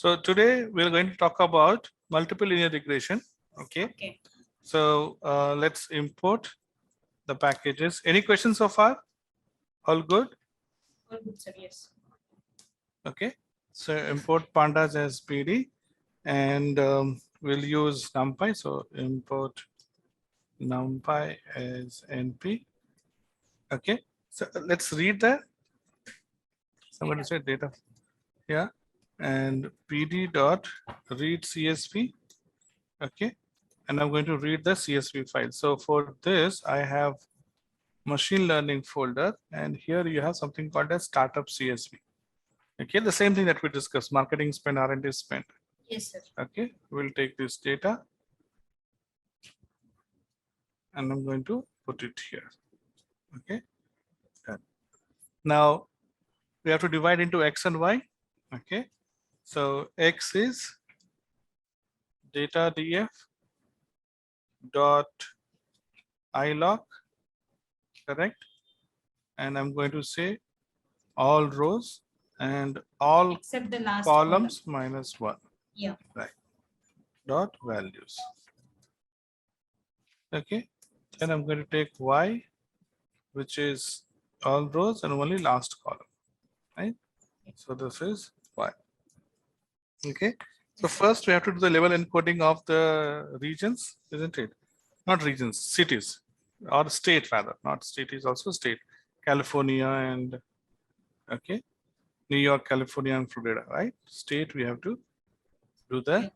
So today we're going to talk about multiple linear regression. Okay. Okay. So let's import the packages. Any questions so far? All good? All good, sir. Yes. Okay. So import pandas as PD and we'll use NumPy. So import NumPy as NP. Okay. So let's read that. Somebody Data. said data. Yeah. And PD dot read CSV. Okay. And I'm going to read the CSV file. So for this, I have machine learning folder, and here you have something called as startup CSV. Okay, the same thing that we discussed, marketing spend, R&D spend. Yes, sir. Okay, we'll take this data and I'm going to put it here. Okay, done. Now we have to divide into X and Y. Okay, so X is data df dot ilog, correct? And I'm going to say all rows and all Except the last columns column. minus 1. Yeah. Right. Dot values. Okay. Then I'm going to take Y, which is all rows and only last column. Right. So this is Y. Okay. So first we have to do the level encoding of the regions, isn't it? Not regions, cities or state rather. Not state is also state. California and okay. New York, California, and Florida, right? State we have to do the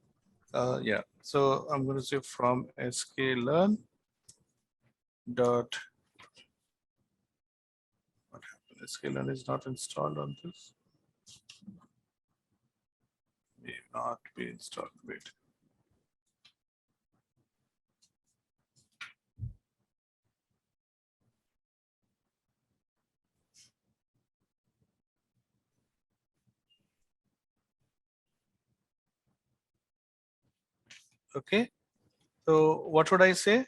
yeah. So I'm going to say from sklearn dot what happened? Sklearn is not installed on this. May not be installed. Wait. Okay. So what should I say?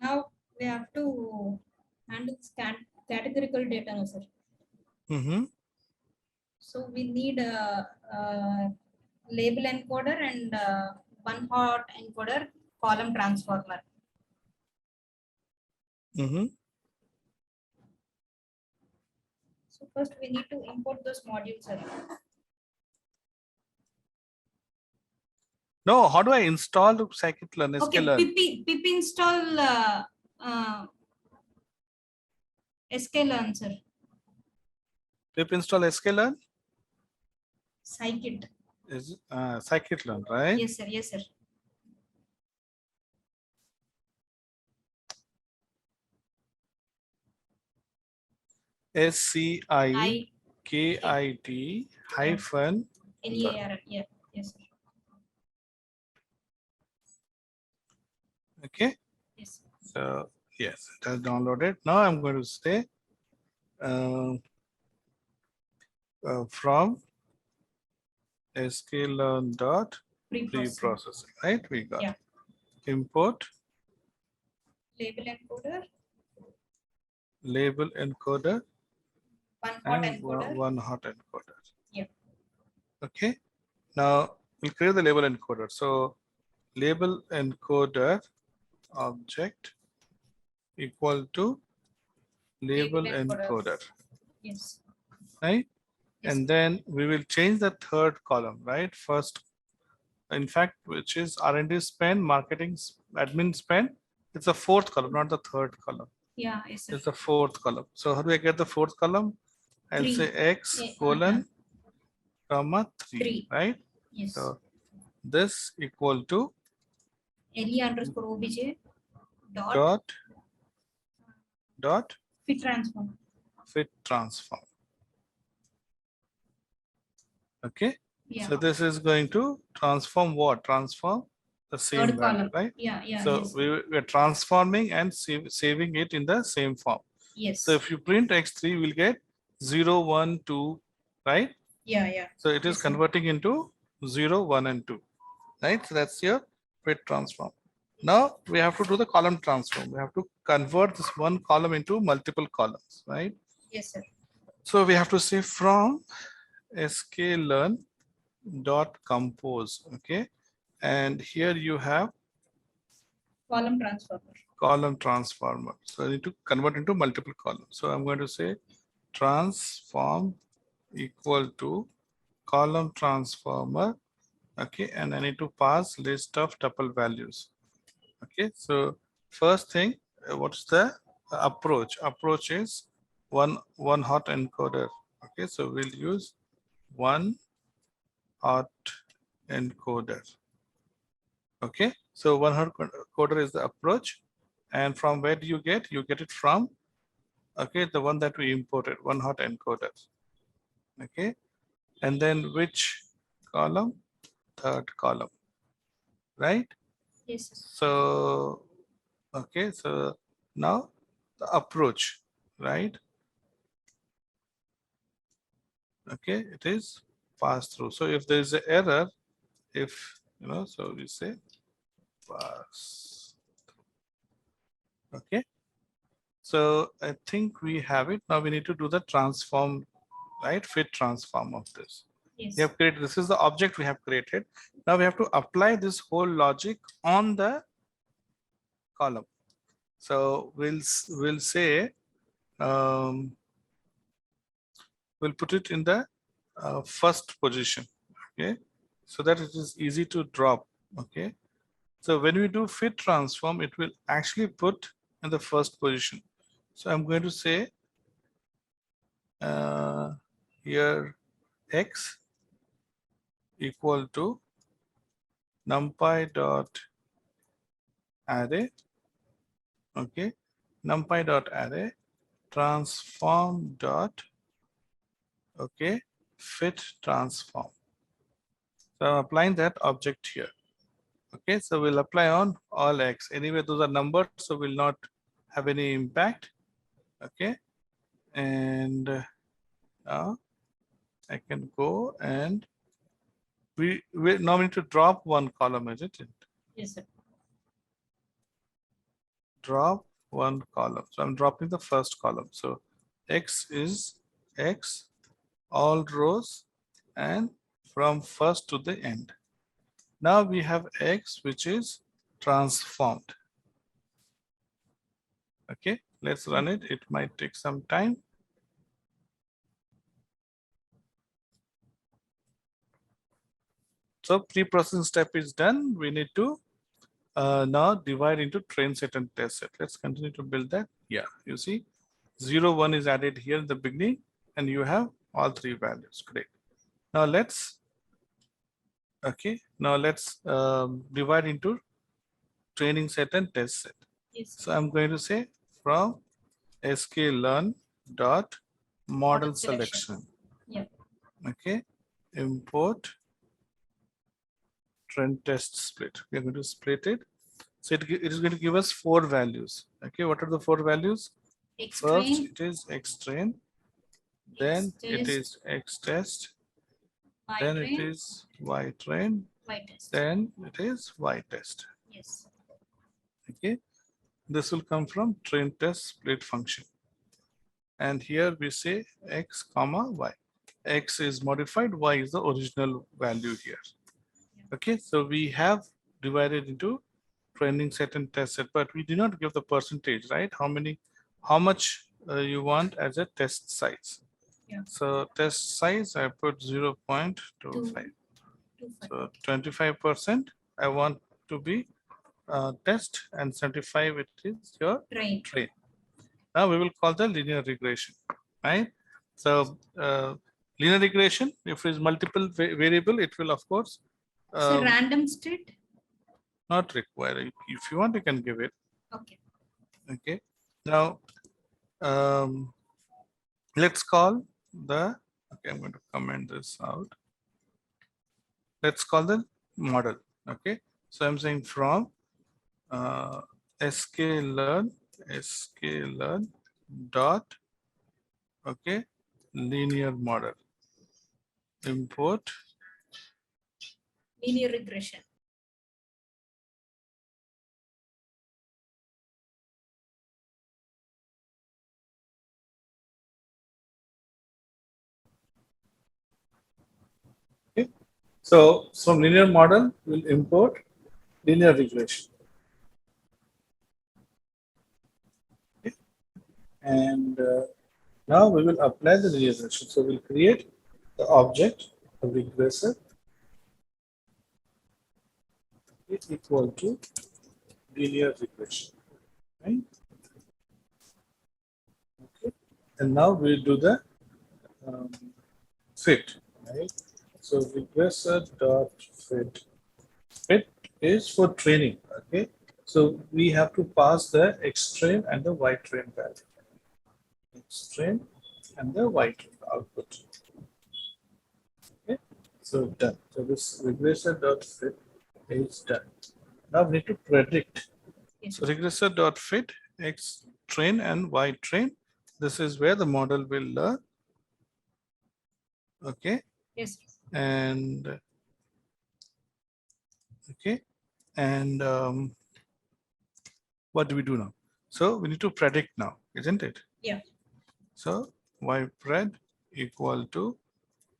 Now we have to handle categorical data, no, sir. Mm-hmm. So we need a label encoder and one hot encoder column transformer. Mm-hmm. So first we need to import those modules, sir. No, how do I install scikit-learn? Okay, sklearn? pip install sklearn, sir. Pip install sklearn Scikit. is scikit-learn, right? Yes, sir. Yes, sir. SCIKIT hyphen LEARN. Yeah. Yes, sir. okay. Yes. So yes, it has downloaded. Now I'm going to say from sklearn dot preprocessing, right? We got Yeah. import Label encoder. label encoder One hot and encoder. one hot encoder. Yeah. Okay. Now we'll create the label encoder. So label encoder object equal to label encoder, Yes. right? Yes. And then we will change the third column, right? First, in fact, which is R&D spend, marketing, admin spend. It's the fourth column, not the third column. Yeah, yes, sir. It's the fourth column. So how do I get the fourth column? I'll 3. say X colon comma 3, right? Yes. So this equal to LE underscore obj dot fit transform. fit transform. Okay. Yeah. So this is going to transform what? Transform the same Third value, column. right? Yeah, yeah. So Yes. we're transforming and saving it in the same form. Yes. So if you print X3, we'll get 0, 1, 2, right? Yeah, yeah. So it is Yes, sir. converting into 0, 1, and 2, right? So that's your fit transform. Now we have to do the column transform. We have to convert this one column into multiple columns, right? Yes, sir. So we have to say from sklearn dot compose. Okay. And here you have Column transformer. column transformer. So I need to convert into multiple columns. So I'm going to say transform equal to column transformer. Okay, and I need to pass list of tuple values. Okay, so first thing, what's the approach? Approach is one hot encoder. Okay, so we'll use one hot encoder. Okay, so one hot encoder is the approach, and from where do you get? You get it from, okay, the one that we imported, one hot encoder. Okay, and then which column? Third column, right? Yes, sir. So okay, so now the approach, right? Okay, it is pass through. So if there is an error, if you know, so we say pass. Okay, so I think we have it. Now we need to do the transform, right? Fit transform of this. Yes. We have created, this is the object we have created. Now we have to apply this whole logic on the column. So we'll say we'll put it in the first position. Okay, so that it is easy to drop. Okay, so when we do fit transform, it will actually put in the first position. So I'm going to say here x equal to numpy dot array. Okay, numpy dot array transform dot, okay, fit transform. So I'm applying that object here. Okay, so we'll apply on all x. Anyway, those are numbers, so will not have any impact. Okay, and now I can go and we now need to drop one column, isn't it? Yes, sir. Drop one column. So I'm dropping the first column. So x is x, all rows, and from first to the end. Now we have x, which is transformed. Okay, let's run it. It might take some time. So pre-processing step is done. We need to now divide into train set and test set. Let's continue to build that. Yeah, you see 0, 1 is added here in the beginning and you have all three values. Great. Now let's, okay, now let's divide into training set and test set. Yes, So I'm going to say from sklearn dot model selection. Yeah. Okay, import trend test split. We're going to split it. So it is going to give us 4 values. Okay, what are the 4 values? X First, train, it is X train, then it test, is X test, Y then it train, is Y train, Y test. then it is Y test. Yes. Okay, this will come from train test split function. And here we say X comma Y. X is modified, Y is the original value here. Okay, so we have divided into training set and test set, but we did not give the percentage, right? How much you want as a test size. Yeah. So test size, I put 0.25. 25. So 25% I want to be test, and 75 it is your Train. train. Now we will call the linear regression, right? So linear regression, if it is multiple variable, it will of course So random state. not required. If you want, you can give it. Okay. Okay. Now let's call the, okay, I'm going to comment this out. Let's call the model. Okay. So I'm saying from sklearn dot, okay, linear model, import Linear regression. So from linear model, we'll import linear regression. Okay. And now we will apply the linear regression. So we'll create the object of regressor is equal to linear regression, right? Okay. And now we'll do the fit, right? So regressor dot fit. Fit is for training, okay? So we have to pass the X train and the Y train value. X train and the Y train output. Okay, so done. So this regressor dot fit is done. Now we need to predict. Yes. So regressor dot fit X train and Y train. This is where the model will learn. Okay. Yes. And okay. And what do we do now? So we need to predict now, isn't it? Yeah. So y pred equal to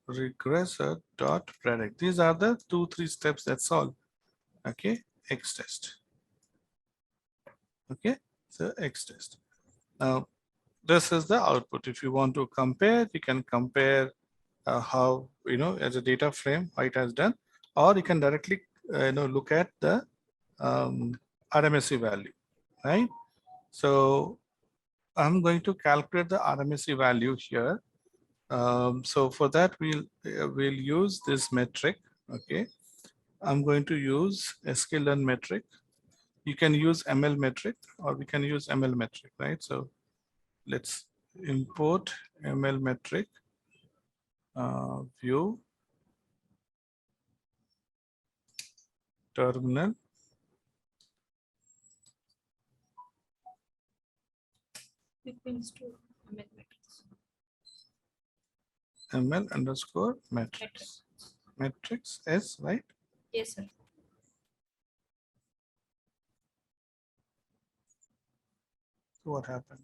regressor dot predict. These are the 2-3 steps. That's all. Okay. X test. Okay. So X test. Now this is the output. If you want to compare, you can compare how, you know, as a data frame, how it has done, or you can directly, look at the RMSE value, right? So I'm going to calculate the RMSE value here. So for that, we'll use this metric. Okay. I'm going to use sklearn metric. You can use ML metric, or we can use ML metric, right? So let's import ML metric view terminal. Equals to mathematics. ML underscore metrics. Metrics S, right? Yes, sir. So what happened?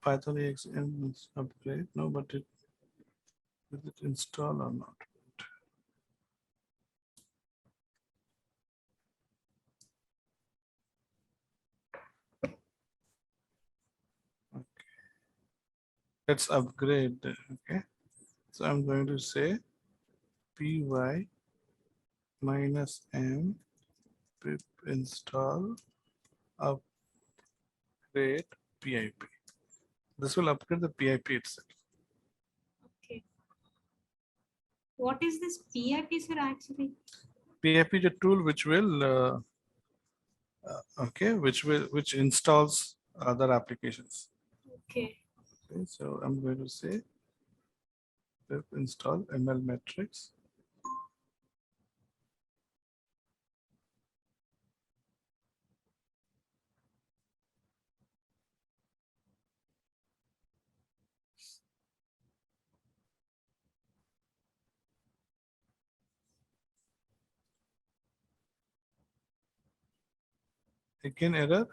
Python EXM is upgrade. No, but is it install or not? Okay. Let's upgrade. Okay. So I'm going to say py minus m pip install upgrade pip. This will upgrade the pip itself. Okay. What is this PIP, sir, actually? PIP is a tool which will which installs other applications. Okay. Okay, so I'm going to say pip install ML metrics. Again error.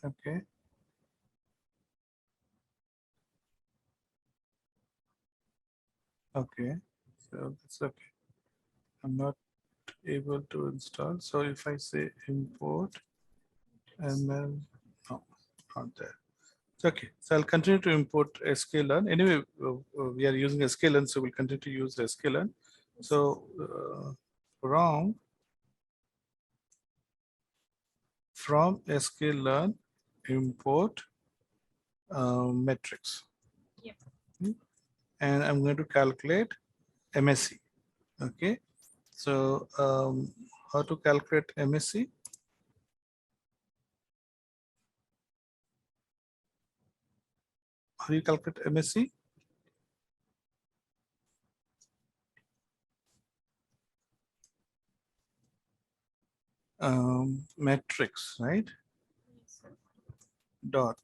Okay. Okay. So that's okay. I'm not able to install. So if I say import ML, no, not there. It's okay. So I'll continue to import sklearn. Anyway, we are using sklearn, so we'll continue to use sklearn. So from sklearn import metrics. Yep. And I'm going to calculate MSE. Okay. So how to calculate MSE? How do you calculate MSE? Metrics, right? Yes, sir. Dot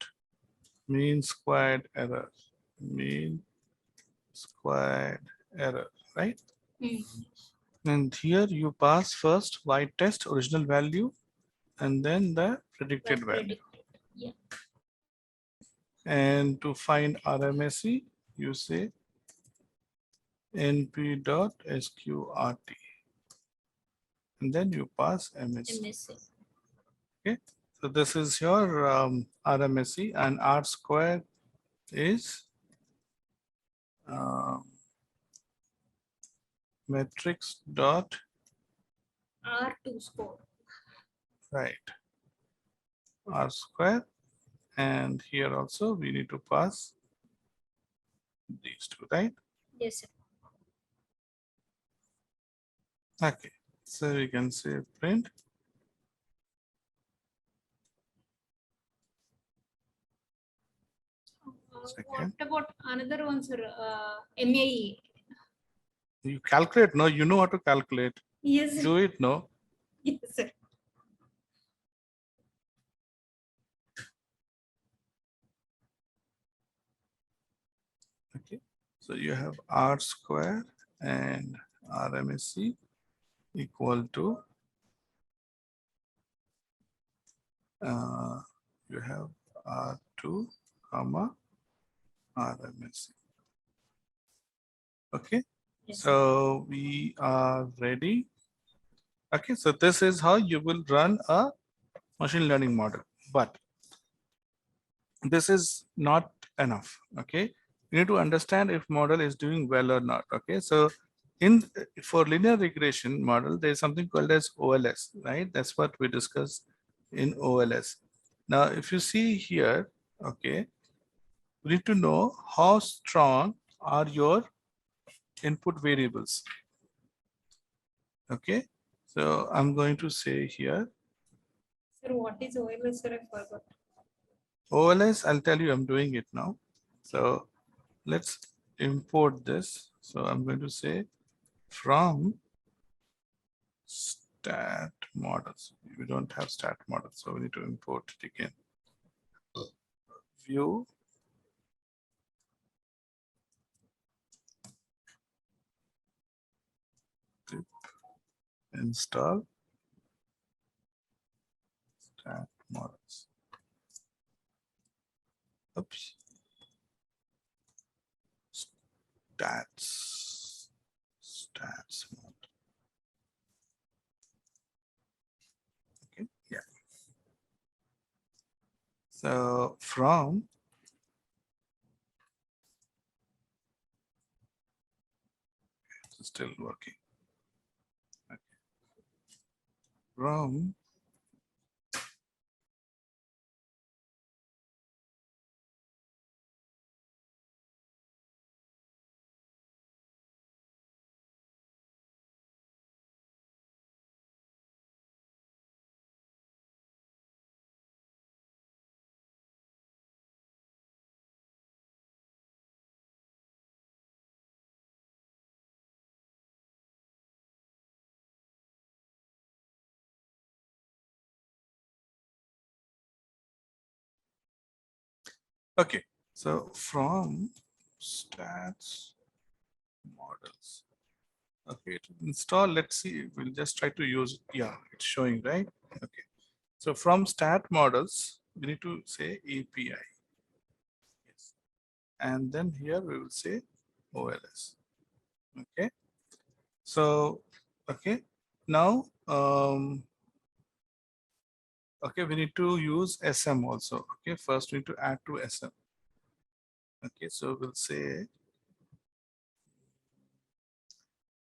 mean squared error, mean squared error, right? Mm. And here you pass first y test original value and then the predicted Well value. predicted. Yeah. And to find RMSE, you say np.sqrt, and then you pass MSE. MSC. Okay, so this is your RMSE, and R square is matrix dot R2 score. right R square, and here also we need to pass these two, right? Yes, sir. Okay, so we can say print second. What about another one, sir? MAE. You calculate, no? You know how to calculate. Yes, sir. Do it, no? Yes, sir. Okay, so you have R square and RMSE equal to you have R2 comma RMSE. Okay, Yes, sir. so we are ready. Okay, so this is how you will run a machine learning model, but this is not enough. Okay, you need to understand if model is doing well or not. Okay, so in for linear regression model, there is something called as OLS, right? That's what we discussed in OLS. Now, if you see here, okay, we need to know how strong are your input variables. Okay, so I'm going to say here Sir, what is OLS, sir? I forgot. OLS, I'll tell you, I'm doing it now. So let's import this. So I'm going to say from stat models. We don't have stat models, so we need to import it again. View pip install stat models. Oops. Stats mode. Okay, yeah. So from it's still working. Okay. From okay, so from stats models. Okay, to install, let's see, we'll just try to use, yeah, it's showing, right? Okay, so from stat models, we need to say API. Yes. And then here we will say OLS. Okay, so, okay, now, okay, we need to use SM also. Okay, first we need to add to SM. Okay, so we'll say,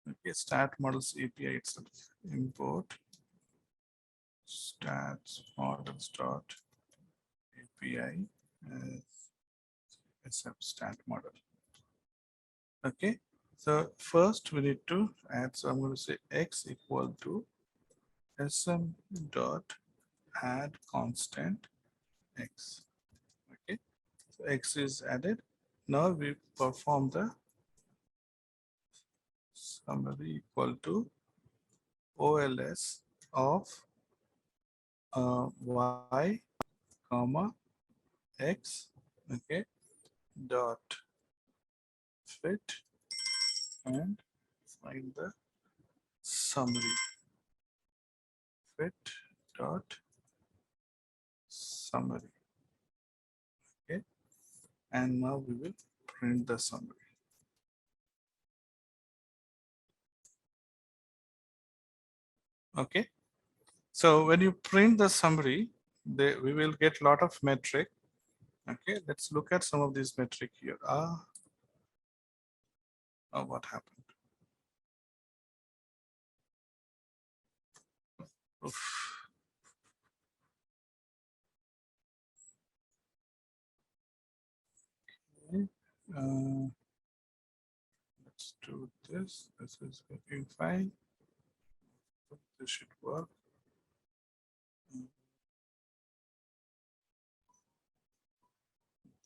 okay, stat models API itself, import stats models dot API as SM stat model. Okay, so first we need to add, so I'm going to say X equal to SM dot add constant X. Okay, so X is added. Now we perform the summary equal to OLS of Y comma X, okay, dot fit and find the summary fit dot summary. Okay, And now we will print the summary. Okay. So when you print the summary, we will get a lot of metric. Okay, let's look at some of these metric here. What happened? Oof. Okay. Let's do this. This is working fine. This should work.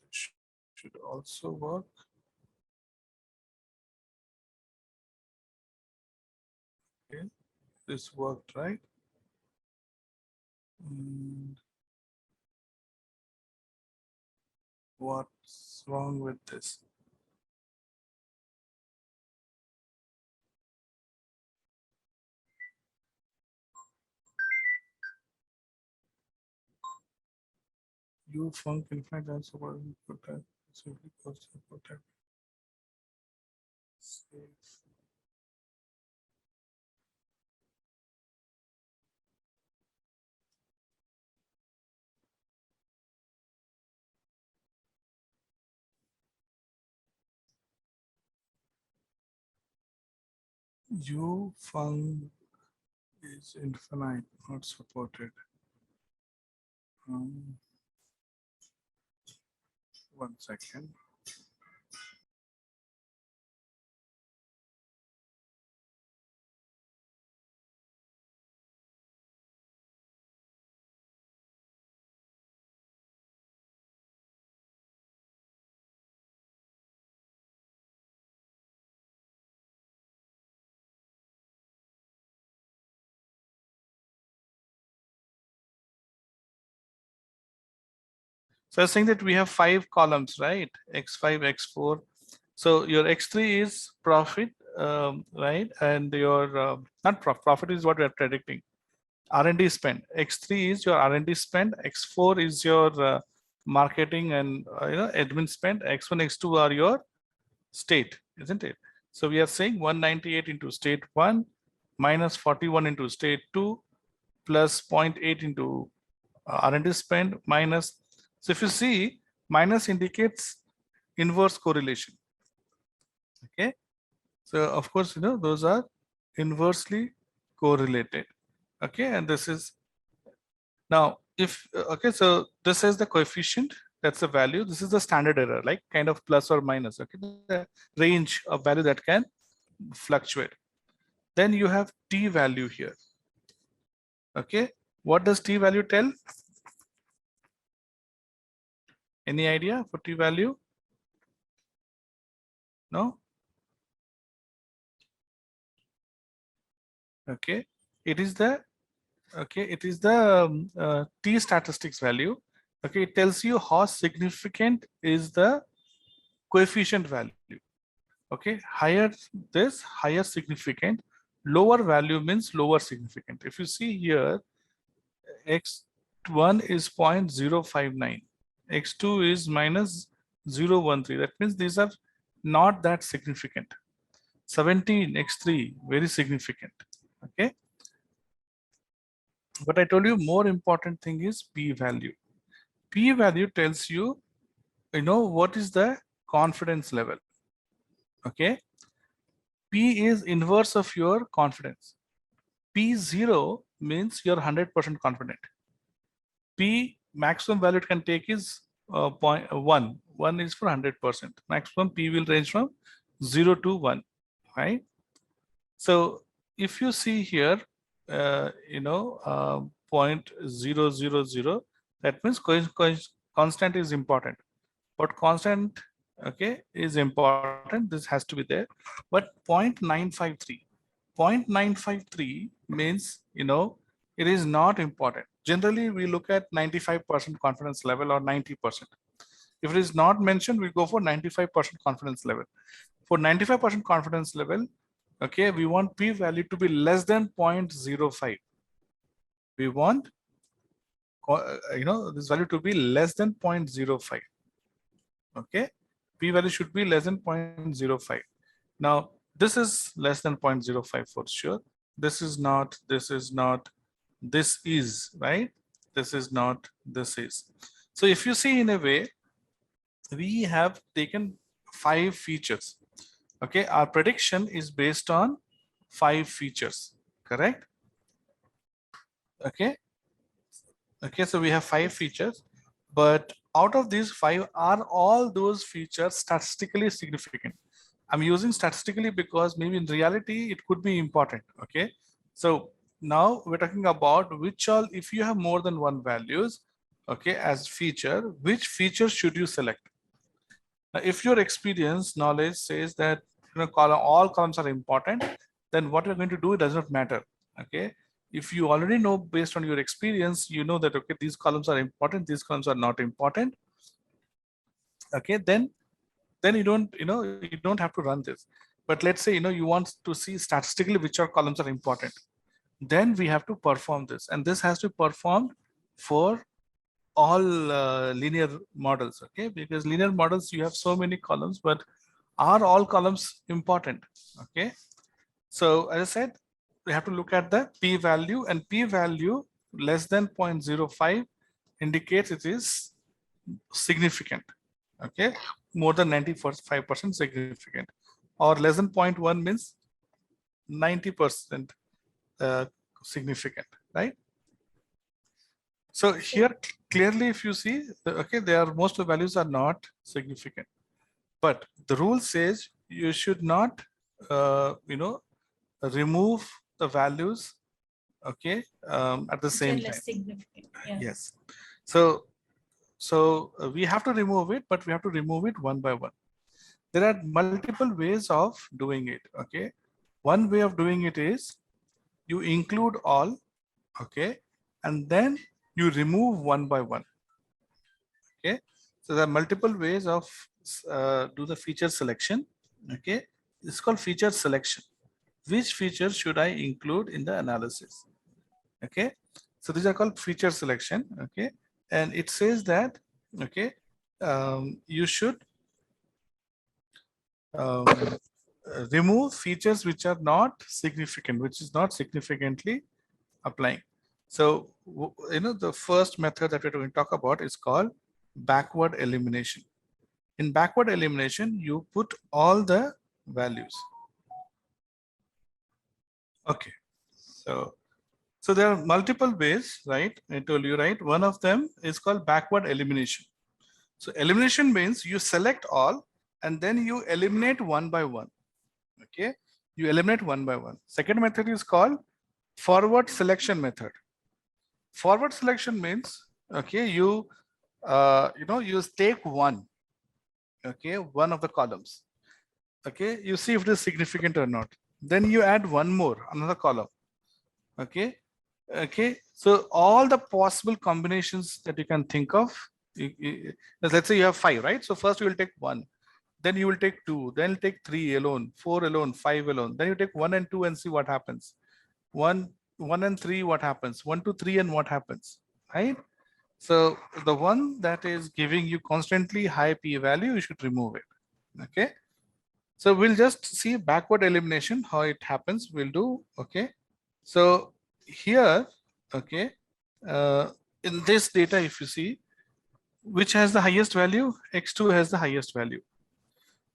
This should also work. Okay, this worked, right? What's wrong with this? You func infinite and support protect simply cause protect. Save. You func is infinite, not supported. 1 second. So I was saying that we have 5 columns, right? X5, X4. So your X3 is profit, right? And your not profit is what we are predicting. R&D spend. X3 is your R&D spend. X4 is your marketing and admin spend. X1, X2 are your state, isn't it? So we are saying 198 into state 1 minus 41 into state 2 plus 0.8 into R&D spend minus. So if you see, minus indicates inverse correlation. Okay. So of course, those are inversely correlated. Okay. And this is now if, okay, so this is the coefficient. That's the value. This is the standard error, like kind of plus or minus. Okay. The range of value that can fluctuate. Then you have t value here. Okay. What does t value tell? Any idea for t value? No? Okay. It is the t statistics value. Okay, it tells you how significant is the coefficient value. Okay, higher this, higher significant, lower value means lower significant. If you see here, x1 is 0.059, x2 is minus 0.013. That means these are not that significant. 17, x3, very significant. Okay. But I told you more important thing is p value. P value tells you, what is the confidence level. Okay. P is inverse of your confidence. P0 means you're 100% confident. P maximum value it can take is 0.1. 1 is for 100%. Maximum P will range from 0 to 1, right? So if you see here, 0.000, that means constant is important. But constant, okay, is important. This has to be there. But 0.953 means, it is not important. Generally, we look at 95% confidence level or 90%. If it is not mentioned, we go for 95% confidence level. For 95% confidence level, okay, we want p value to be less than 0.05. We want, this value to be less than 0.05. Okay, p-value should be less than 0.05. Now this is less than 0.05 for sure. This is not, this is not, this is, right? This is not, this is. So if you see, in a way, we have taken 5 features. Okay, our prediction is based on 5 features, correct? Okay, okay, so we have 5 features, but out of these 5, are all those features statistically significant? I'm using statistically because maybe in reality it could be important. Okay, so now we're talking about which all, if you have more than one values, okay, as feature, which feature should you select? Now, if your experience knowledge says that, you know, all columns are important, then what you're going to do, it does not matter. Okay, if you already know based on your experience, you know that, okay, these columns are important, these columns are not important. Okay, then you don't, you know, you don't have to run this. But let's say, you know, you want to see statistically which are columns are important, then we have to perform this, and this has to be performed for all linear models. Okay, because linear models, you have so many columns, but are all columns important? Okay, so as I said, we have to look at the p-value, and p-value less than 0.05 indicates it is significant. Okay, more than 95% significant, or less than 0.1 means 90% significant, right? So here clearly, if you see, okay, they are, most of the values are not significant, but the rule says you should not, you know, remove the values, okay, at the Which are same less time. significant. Yeah. Yes. So we have to remove it, but we have to remove it one by one. There are multiple ways of doing it. Okay, one way of doing it is you include all, okay, and then you remove one by one. Okay, so there are multiple ways of do the feature selection. Okay, it's called feature selection. Which features should I include in the analysis? Okay, so these are called feature selection. Okay, and it says that, okay, you should remove features which are not significant, which is not significantly applying. So, you know, the first method that we're going to talk about is called backward elimination. In backward elimination, you put all the values. Okay, so there are multiple ways, right? I told you, right? One of them is called backward elimination. So elimination means you select all and then you eliminate one by one. Okay, you eliminate one by one. Second method is called forward selection method. Forward selection means, okay, you know, you take one, okay, one of the columns. Okay, you see if it is significant or not. Then you add one more, another column. Okay, okay. So all the possible combinations that you can think of. Let's say you have 5, right? So first you will take 1, then you will take 2, then take 3 alone, 4 alone, 5 alone. Then you take 1 and 2 and see what happens. 1 and 3, what happens? 1 to 3 and what happens, right? So the one that is giving you constantly high p-value, you should remove it. Okay, so we'll just see backward elimination, how it happens. We'll do, okay. So here, okay, in this data, if you see, which has the highest value? X2 has the highest value.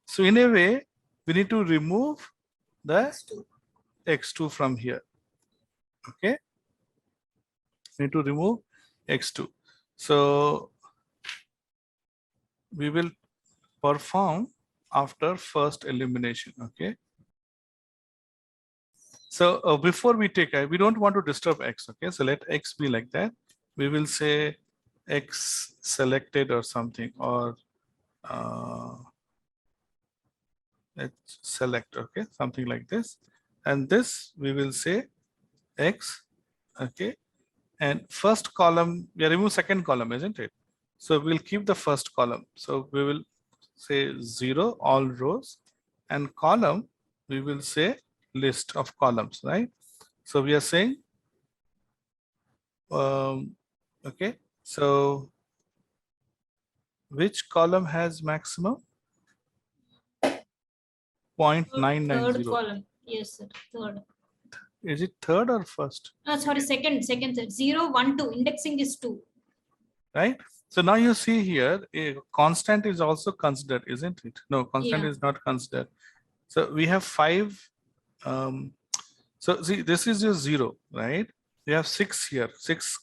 So in a way, we need to remove the X2 from here. Okay, we need to remove X2. So we will perform after first elimination. Okay, so before we take, we don't want to disturb X. Okay, so let X be like that. We will say X selected or something, or let's select, okay, something like this. And this we will say X, okay, and first column, we remove second column, isn't it? So we'll keep the first column. So we will say 0, all rows, and column, we will say list of columns, right? So we are saying, okay, so which column has maximum? Third 0.990. column. Yes, sir. Third. Is it third or first? Sorry, second, sir. 0, 1, 2. Indexing is 2. Right? So now you see here, a constant is also considered, isn't it? No, constant Yeah. is not considered. So we have 5. So see, this is your 0, right? We have 6 here, 6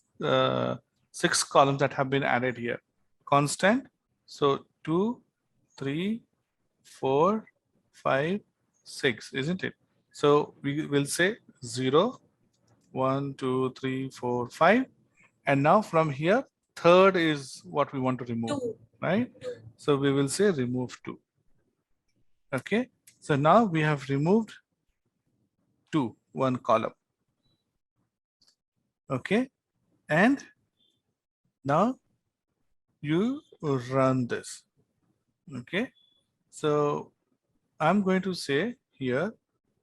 columns that have been added here. Constant. So 2, 3, 4, 5, 6, isn't it? So we will say 0, 1, 2, 3, 4, 5. And now from here, third is what we want to remove, 2. right? So we will say remove 2. Okay. So now we have removed 2, 1 column. Okay. And now you run this. Okay. So I'm going to say here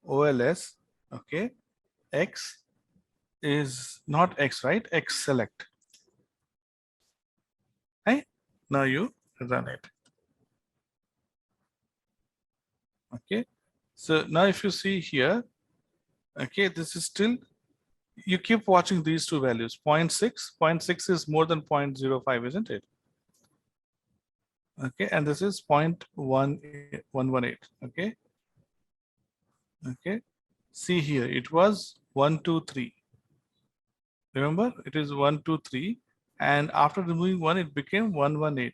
OLS. Okay. X is not X, right? X select. Right? Now you run it. Okay. So now if you see here, okay, this is still, you keep watching these two values, 0.6, 0.6 is more than 0.05, isn't it? Okay, and this is 0.118, okay? Okay, see here, it was 1, 2, 3. Remember, it is 1, 2, 3, and after removing 1, it became 118.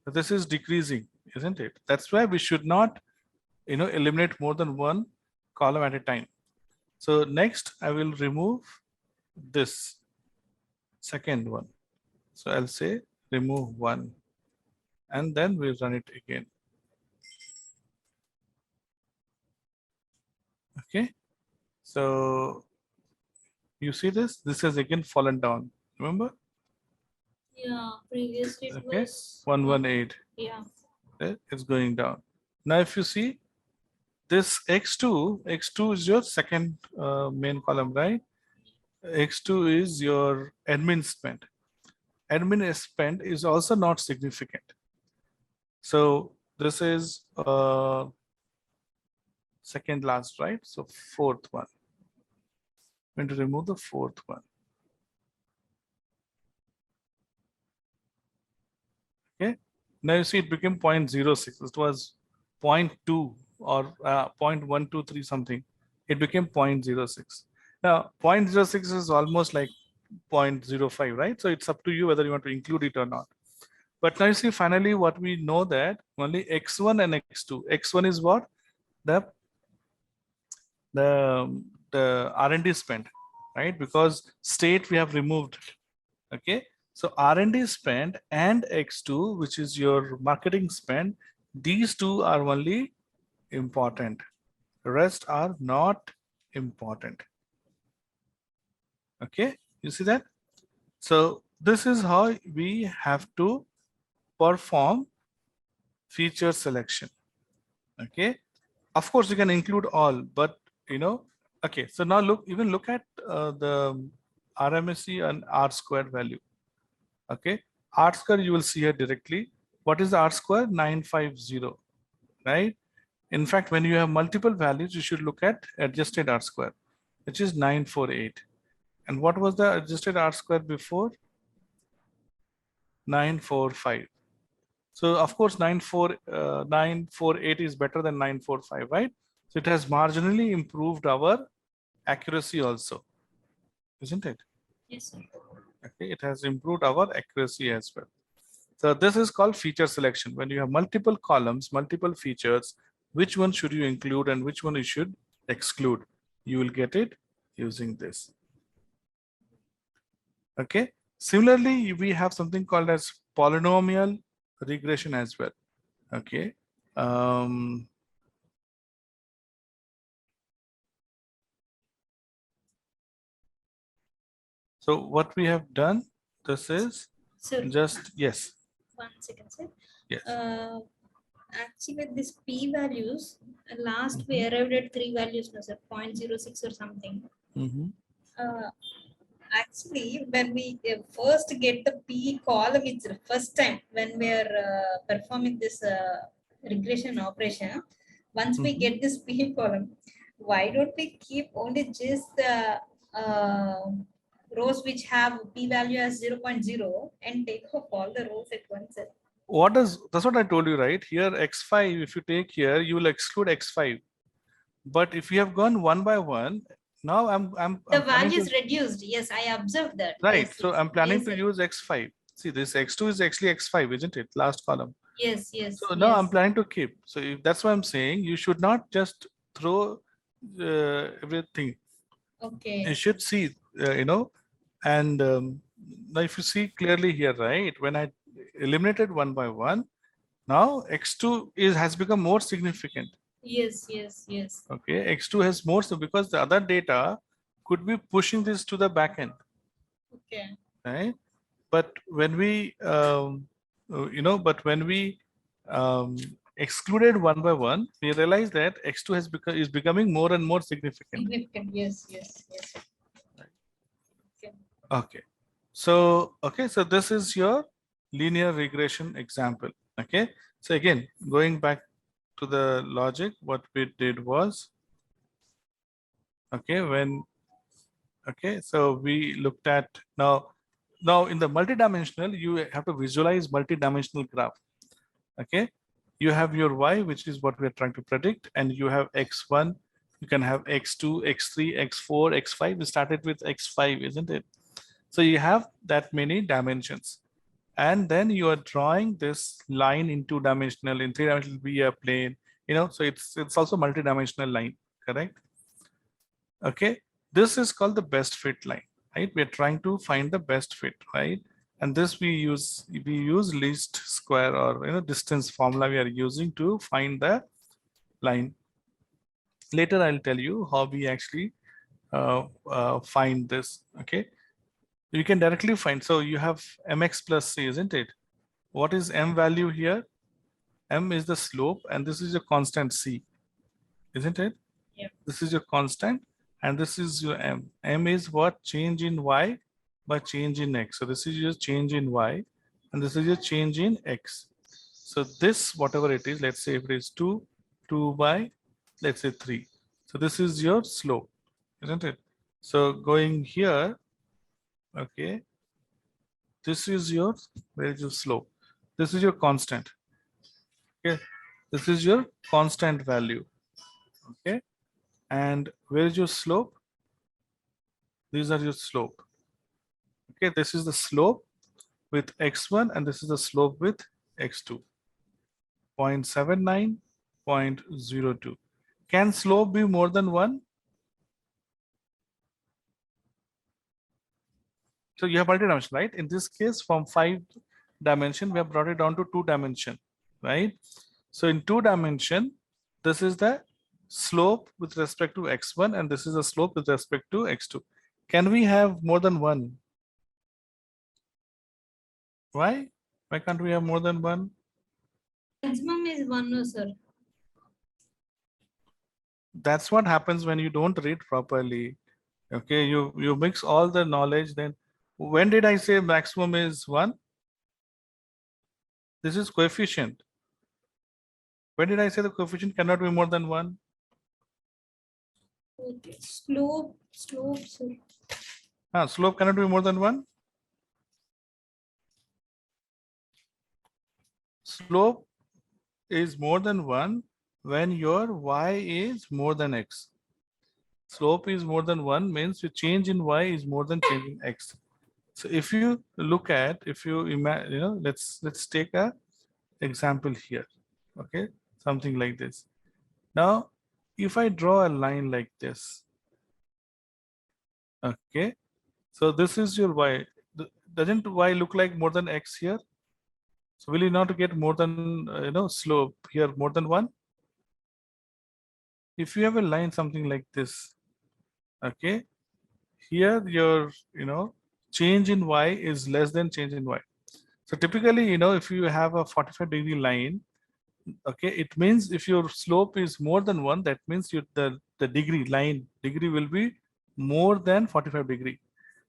So this is decreasing, isn't it? That's why we should not, eliminate more than one column at a time. So next, I will remove this second one. So I'll say remove 1, and then we'll run it again. Okay, so you see this? This has again fallen down. Remember? Yeah, previously it Okay, was 118. Yeah. Okay, it's going down. Now, if you see this x2 is your second main column, right? X2 is your admin spend. Admin spend is also not significant. So this is second last, right? So fourth one. I'm going to remove the fourth one. Okay. Now you see it became 0.06. It was 0.2 or 0.123 something. It became 0.06. Now 0.06 is almost like 0.05, right? So it's up to you whether you want to include it or not. But now you see finally what we know that only x1 and x2. X1 is what? The R&D spend, right? Because state we have removed. Okay. So R&D spend and X2, which is your marketing spend, these two are only important. The rest are not important. Okay, you see that? So this is how we have to perform feature selection. Okay, of course you can include all, but okay. So now look at the RMSE and R squared value. Okay, R square you will see here directly. What is the R square? 950, right? In fact, when you have multiple values, you should look at adjusted R square, which is 948. And what was the adjusted R square before? 945. So of course 948 is better than 945, right? So it has marginally improved our accuracy also, isn't it? Yes, sir. Okay, it has improved our accuracy as well. So this is called feature selection. When you have multiple columns, multiple features, which one should you include and which one you should exclude? You will get it using this. Okay. Similarly, we have something called as polynomial regression as well. Okay. So what we have done, this is Sir, just, yes, 1 second, sir. yes. Actually, these p values, last we arrived at 3 values, no, sir, 0.06 or something. Mhm. Actually, when we first get the P column, it's the first time when we are performing this regression operation. Once we Mhm. get this P column, why don't we keep only just the rows which have P value as 0.0 and take off all the rows at once? That's what I told you, right? Here, x5, if you take here, you will exclude x5. But if you have gone one by one, now The I'm planning value to, is reduced. Yes, I observed that. right. Yes, So yes, I'm planning yes, to sir. use x5. See, this x2 is actually x5, isn't it? Last column. Yes, yes, So now I'm yes. planning to keep. So if that's what I'm saying, you should not just throw everything. You Okay. should see, and now if you see clearly here, right? When I eliminated one by one, now x2 has become more significant. Yes, yes, yes. Okay, x2 has more, so because the other data could be pushing this to the back end, Okay. right? But when we, but when we excluded one by one, we realized that x2 is becoming more and more significant. Significant. Yes, yes, yes. Okay. Okay, so this is your linear regression example. Okay, so again, going back to the logic, what we did was, okay, so we looked at now in the multidimensional, you have to visualize multidimensional graph. Okay, you have your y, which is what we're trying to predict, and you have x1, you can have x2, x3, x4, x5. We started with x5, isn't it? So you have that many dimensions, and then you are drawing this line in two-dimensional, in three-dimensional, be a plane, so it's also multi-dimensional line, correct? Okay, this is called the best fit line, right? We're trying to find the best fit, right? And this we use least square, or distance formula we are using to find the line. Later I'll tell you how we actually find this. Okay, you can directly find, so you have mx plus c, isn't it? What is m value here? M is the slope, and this is your constant c, isn't it? Yeah. This is your constant, and this is your m. M is what? Change in y by change in x. So this is your change in y, and this is your change in x. So this, whatever it is, let's say if it is 2 by, let's say 3. So this is your slope, isn't it? So going here, okay, this is your, where is your slope? This is your constant, okay? This is your constant value, okay? And where is your slope? These are your slope. Okay, this is the slope with x1, and this is the slope with x2. 0.79, 0.02. Can slope be more than 1? So you have multi-dimension, right? In this case, from 5 dimension, we have brought it down to 2 dimension, right? So in 2 dimension, this is the slope with respect to x1, and this is the slope with respect to x2. Can we have more than 1? Why? Why can't we have more than 1? Maximum is one, no, sir. That's what happens when you don't read properly. Okay, you mix all the knowledge. Then when did I say maximum is 1? This is coefficient. When did I say the coefficient cannot be more than 1? Okay. Slope, sir. Slope cannot be more than 1. Slope is more than 1 when your y is more than x. Slope is more than 1 means your change in y is more than change in x. So if you look at, if you imagine, let's take a example here. Okay, something like this. Now, if I draw a line like this, okay, so this is your y. Doesn't y look like more than x here? So will you not get more than, slope here more than 1? If you have a line something like this, okay, here your, change in y is less than change in y. So typically, if you have a 45-degree line, okay, it means if your slope is more than 1, that means the degree will be more than 45 degree.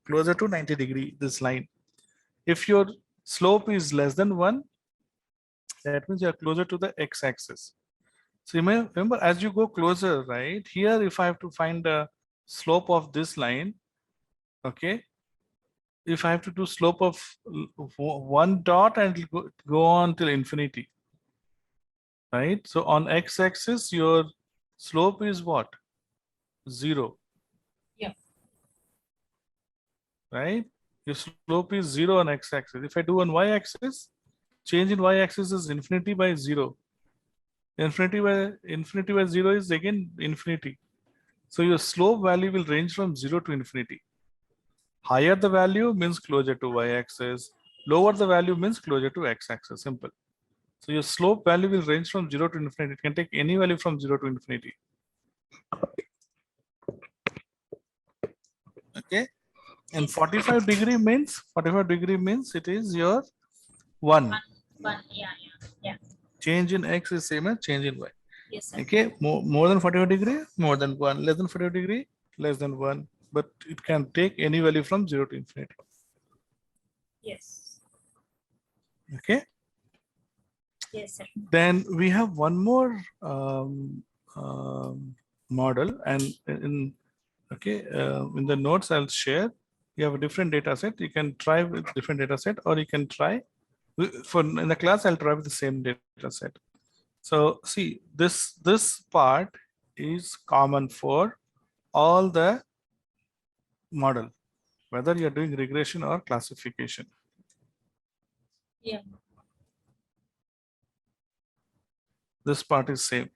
closer to 90 degree, this line. If your slope is less than 1, that means you are closer to the x-axis. So you may remember, as you go closer, right, here if I have to find the slope of this line, okay, if I have to do slope of one dot and it will go on till infinity, right? So on x-axis, your slope is what? 0. Yeah. Right? Your slope is 0 on x-axis. If I do on y-axis, change in y-axis is infinity by 0. Infinity by 0 is again infinity. So your slope value will range from 0 to infinity. Higher the value means closer to y-axis. Lower the value means closer to x-axis. Simple. So your slope value will range from 0 to infinity. It can take any value from 0 to infinity. Okay. And 45 degree means it is your 1. Yeah. Change in x is same as change in y. Yes, sir. Okay. More than 45 degree, more than 1. Less than 45 degree, less than 1. But it can take any value from 0 to infinity. Yes. Okay. Yes, sir. Then we have one more model, and in in the notes I'll share. You have a different data set. You can try with different data set, or you can try for in the class. I'll try with the same data set. So see, this part is common for all the model, whether you're doing regression or classification. Yeah. This part is same,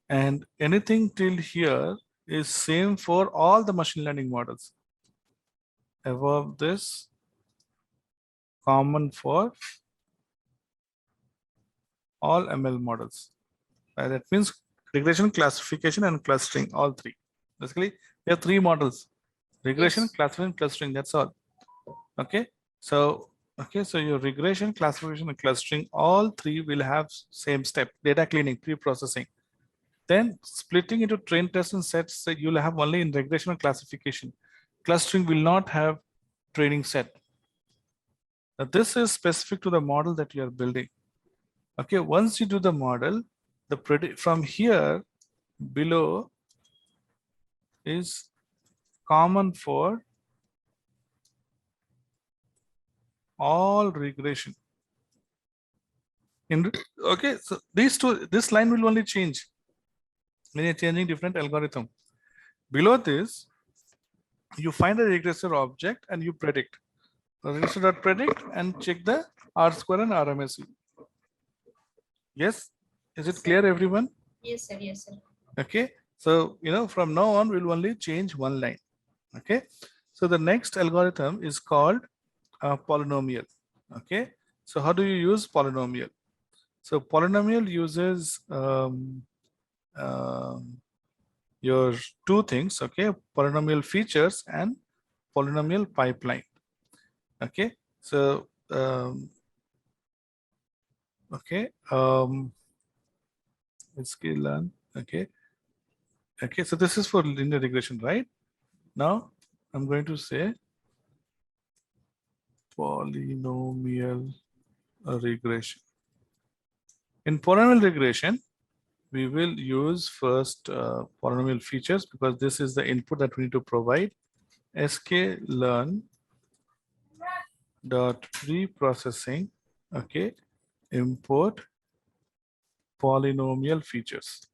and anything till here is same for all the machine learning models. Above this, common for all ML models. That means regression, classification, and clustering, all three. Basically, we have 3 models: regression, Yes. classification, clustering. That's all. Okay. So your regression, classification, and clustering, all 3 will have same step: data cleaning, pre-processing. Then splitting into train, test, and sets, so you'll have only in regression and classification. Clustering will not have training set. Now this is specific to the model that you are building. Okay, once you do the model, the predict from here below is common for all regression. Okay, so this line will only change when you're changing different algorithm. Below this, you find a regressor object and you predict. Regressor.predict and check the R square and RMSE. Yes, is it clear, everyone? Yes, sir. Yes, sir. Okay, so from now on we'll only change one line. Okay, so the next algorithm is called polynomial. Okay, so how do you use polynomial? So polynomial uses your 2 things. Okay, polynomial features and polynomial pipeline. Okay, so let's learn. Okay, so this is for linear regression, right? Now I'm going to say polynomial regression. In polynomial regression, we will use first polynomial features, because this is the input that we need to provide. sklearn dot pre-processing, okay, import polynomial features,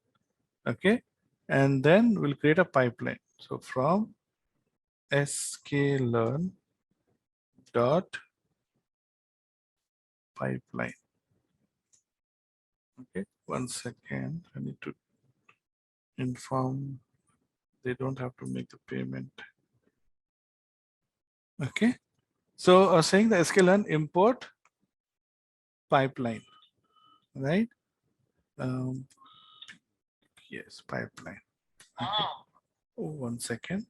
okay, and then we'll create a pipeline. So from sklearn dot pipeline. Okay, 1 second. I need to inform they don't have to make the payment. Okay, so saying the sklearn import pipeline, right? Yes, pipeline. Okay. Oh, 1 second.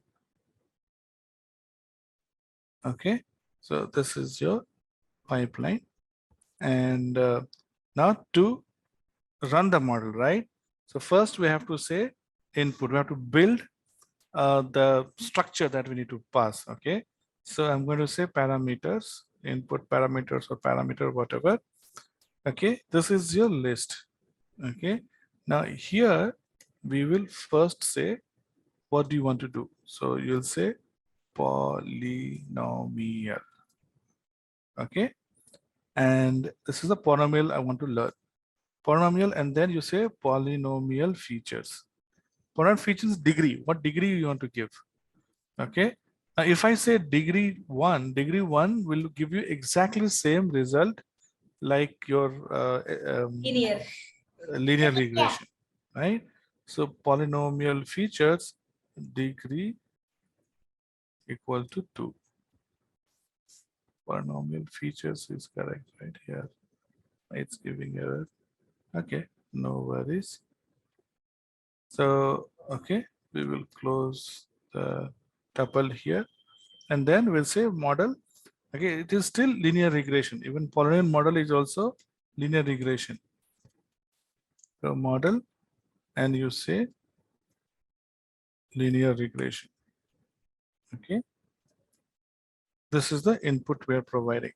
Okay, so this is your pipeline, and now to run the model, right? So first we have to say input. We have to build the structure that we need to pass. Okay, So I'm going to say parameters, input parameters or parameter, whatever. Okay, this is your list. Okay, now here we will first say, what do you want to do? So you'll say polynomial. Okay, and this is a polynomial I want to learn. Polynomial, and then you say polynomial features. Polynomial features degree. What degree you want to give? Okay. Now, if I say degree one will give you exactly same result like your Linear. linear Yeah. regression, right? So polynomial features degree equal to 2. Polynomial features is correct right here. It's giving error. Okay, no worries. So, okay, we will close the tuple here, and then we'll say model. Okay, it is still linear regression. Even polynomial model is also linear regression. So model, and you say linear regression. Okay, this is the input we are providing.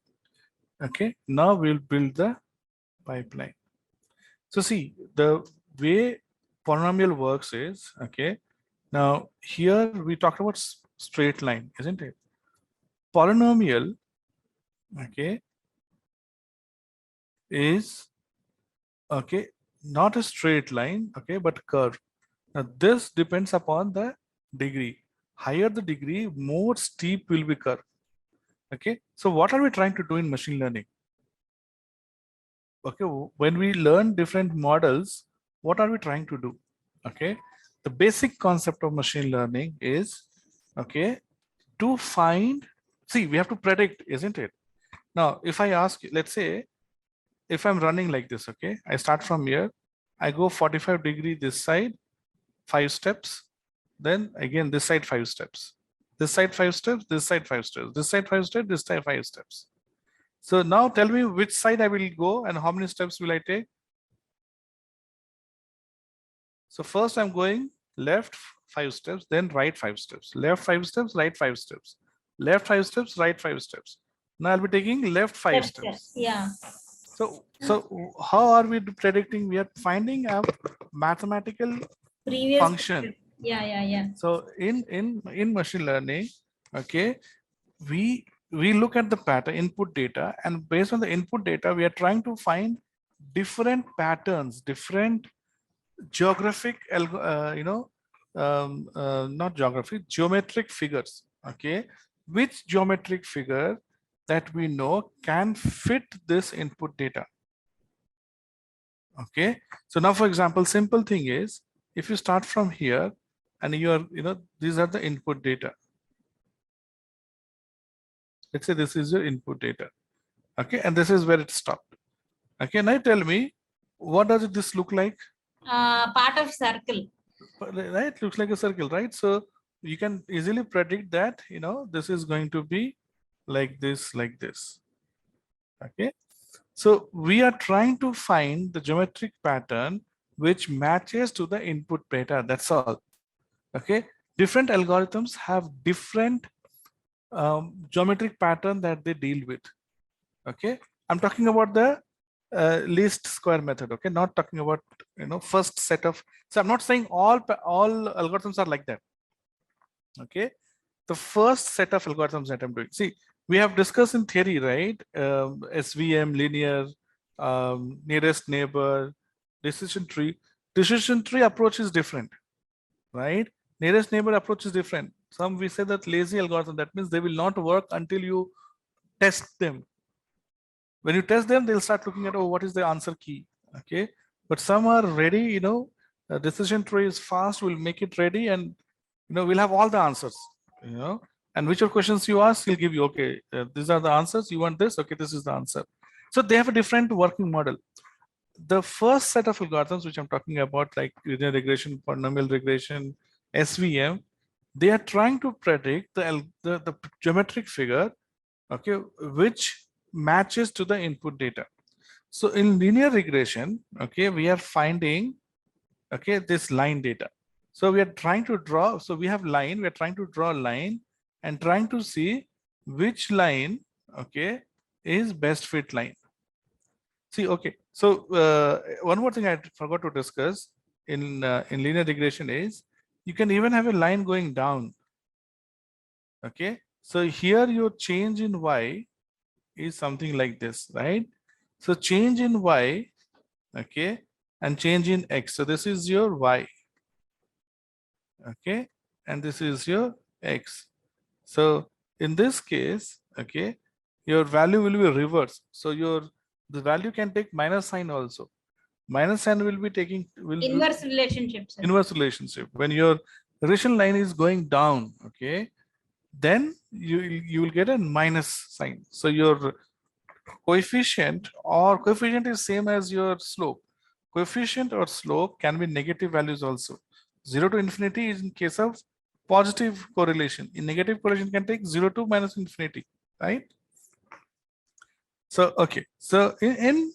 Okay, now we'll build the pipeline. So see, the way polynomial works is, okay, now here we talked about straight line, isn't it? Polynomial, okay, is, okay, not a straight line, okay, but curve. Now this depends upon the degree. Higher the degree, more steep will be curve. Okay, so what are we trying to do in machine learning? Okay, when we learn different models, what are we trying to do? Okay, the basic concept of machine learning is, okay, to find, see, we have to predict, isn't it? Now, if I ask, let's say, if I'm running like this, okay, I start from here, I go 45 degree this side, 5 steps, then again this side 5 steps, this side 5 steps, this side 5 steps, this side 5 steps, this side 5 steps. So now tell me which side I will go and how many steps will I take? So first I'm going left 5 steps, then right 5 steps, left 5 steps, right 5 steps, left 5 steps, right 5 steps. Now I'll be taking left 5 Left steps. steps. Yeah. So how are we predicting? We are finding a mathematical Previous. function. Yeah. So in machine learning, okay, we look at the pattern input data, and based on the input data, we are trying to find different patterns, different geographic, not geography, geometric figures. Okay, which geometric figure that we know can fit this input data. Okay, so now, for example, simple thing is, if you start from here and you are, these are the input data. Let's say this is your input data. Okay, and this is where it stopped. Okay, now tell me, what does this look like? Part of circle. Right, looks like a circle, right? So you can easily predict that, this is going to be like this, like this. Okay, so we are trying to find the geometric pattern which matches to the input data. That's all. Okay, different algorithms have different geometric pattern that they deal with. Okay, I'm talking about the least square method. Okay, not talking about first set of. So I'm not saying all algorithms are like that. Okay, the first set of algorithms that I'm doing. See, we have discussed in theory, right? SVM, linear, nearest neighbor, decision tree. Decision tree approach is different, right? Nearest neighbor approach is different. Some we say that lazy algorithm, that means they will not work until you test them. When you test them, they'll start looking at, oh, what is the answer key? Okay, but some are ready, decision tree is fast, we'll make it ready, and we'll have all the answers, and whichever questions you ask, he'll give you, okay, these are the answers, you want this, okay, this is the answer. So they have a different working model. The first set of algorithms which I'm talking about, like linear regression, polynomial regression, SVM, they are trying to predict the geometric figure, okay, which matches to the input data. So in linear regression, okay, we are finding, okay, this line data. So we are trying to draw, so we have line, we are trying to draw a line and trying to see which line, okay, is best fit line. See, okay, so one more thing I forgot to discuss in linear regression is you can even have a line going down. Okay, so here your change in y is something like this, right? So change in y, okay, and change in x. So this is your y, okay, and this is your x. So in this case, okay, your value will be reversed. So the value can take minus sign also. Minus sign will be taking Inverse relationship, sir. inverse relationship. When your regression line is going down, okay, then you will get a minus sign. So your coefficient is same as your slope. Coefficient or slope can be negative values also. 0 to infinity is in case of positive correlation. In negative correlation can take 0 to minus infinity, right? So okay, so in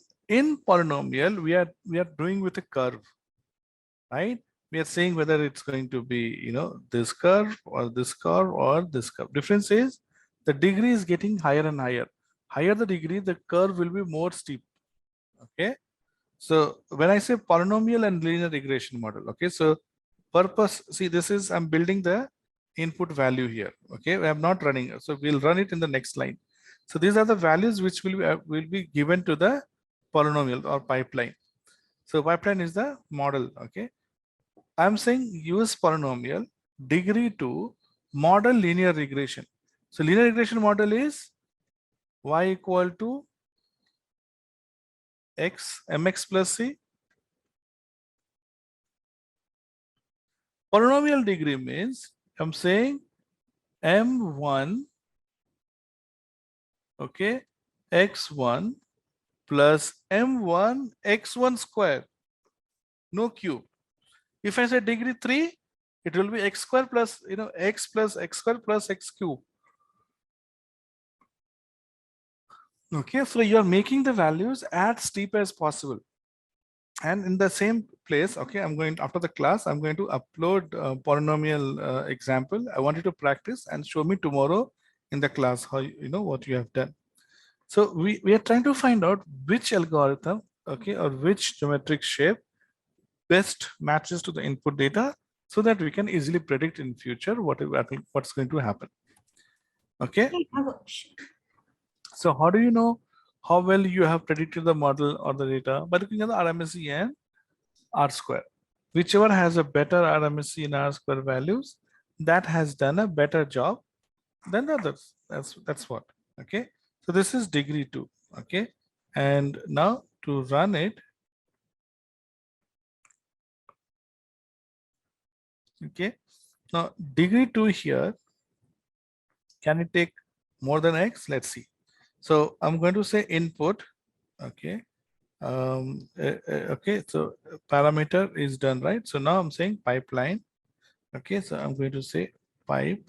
polynomial we are doing with a curve, right? We are saying whether it's going to be this curve or this curve or this curve. Difference is the degree is getting higher and higher. Higher the degree, the curve will be more steep. Okay, so when I say polynomial and linear regression model, okay, so purpose, see, this is I'm building the input value here. Okay, I'm not running it, so we'll run it in the next line. So these are the values which will be given to the polynomial or pipeline. So pipeline is the model. Okay, I'm saying use polynomial degree to model linear regression. So linear regression model is y equal to x mx plus c. Polynomial degree means I'm saying m1, okay, x1 plus m1 x1 square, no cube. If I say degree 3, it will be x square plus x plus x square plus x cube. Okay, so you are making the values as steep as possible. And in the same place, okay, I'm going to, after the class, I'm going to upload polynomial example. I want you to practice and show me tomorrow in the class how what you have done. So we are trying to find out which algorithm, okay, or which geometric shape best matches to the input data so that we can easily predict in future what's going to happen. Okay. So how do you know how well you have predicted the model or the data? By looking at the RMSE and R square. Whichever has a better RMSE and R square values, that has done a better job than the others. That's what. Okay. So this is degree 2. Okay. And now to run it, okay. Now degree 2 here, can it take more than X? Let's see. So I'm going to say input. Okay. Okay. So parameter is done, right? So now I'm saying pipeline. Okay. So I'm going to say pipe